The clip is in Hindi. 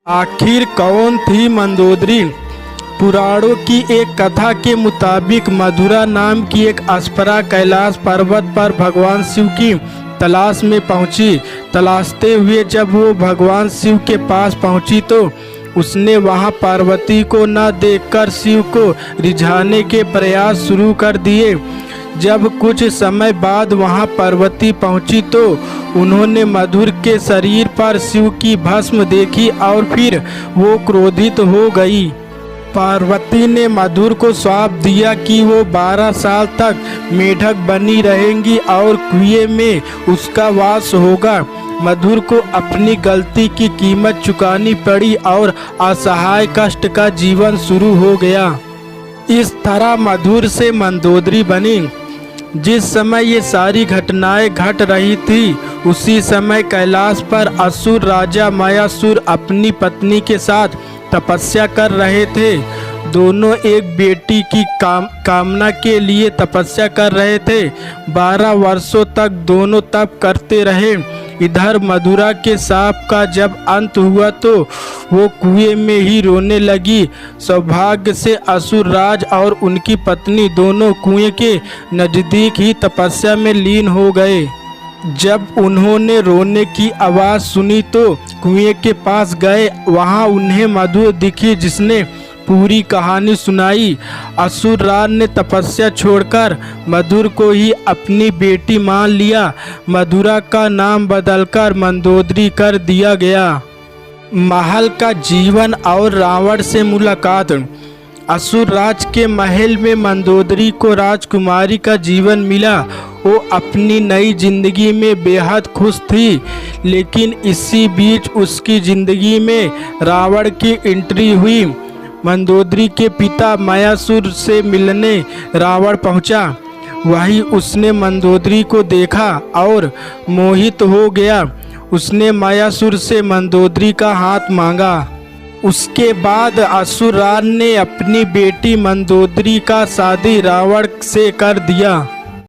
आखिर कौन थी मंदोदरी? पुराणों की एक कथा के मुताबिक मधुरा नाम की एक अप्सरा कैलाश पर्वत पर भगवान शिव की तलाश में पहुंची। तलाशते हुए जब वो भगवान शिव के पास पहुंची तो उसने वहां पार्वती को न देखकर शिव को रिझाने के प्रयास शुरू कर दिए। जब कुछ समय बाद वहां पार्वती पहुंची तो उन्होंने मधुर के शरीर पर शिव की भस्म देखी और फिर वो क्रोधित हो गई। पार्वती ने मधुर को श्राप दिया कि वो 12 साल तक मेढक बनी रहेंगी और कुएं में उसका वास होगा। मधुर को अपनी गलती की कीमत चुकानी पड़ी और असहाय कष्ट का जीवन शुरू हो गया। इस तरह मधुर से मंदोदरी बनी। जिस समय ये सारी घटनाएं घट रही थी उसी समय कैलाश पर असुर राजा मायासुर अपनी पत्नी के साथ तपस्या कर रहे थे। दोनों एक बेटी की कामना के लिए तपस्या कर रहे थे। 12 वर्षों तक दोनों तप करते रहे। इधर मधुरा के साप का जब अंत हुआ तो वो कुएं में ही रोने लगी। सौभाग्य से असुर राज और उनकी पत्नी दोनों कुएं के नज़दीक ही तपस्या में लीन हो गए। जब उन्होंने रोने की आवाज़ सुनी तो कुएं के पास गए। वहां उन्हें मधुर दिखी जिसने पूरी कहानी सुनाई। असुरराज ने तपस्या छोड़कर मधुर को ही अपनी बेटी मान लिया। मधुरा का नाम बदलकर मंदोदरी कर दिया गया। महल का जीवन और रावण से मुलाकात। असुरराज के महल में मंदोदरी को राजकुमारी का जीवन मिला। वो अपनी नई जिंदगी में बेहद खुश थी, लेकिन इसी बीच उसकी जिंदगी में रावण की एंट्री हुई। मंदोदरी के पिता मायासुर से मिलने रावण पहुंचा। वहीं उसने मंदोदरी को देखा और मोहित हो गया। उसने मायासुर से मंदोदरी का हाथ मांगा। उसके बाद असुरराज ने अपनी बेटी मंदोदरी का शादी रावण से कर दिया।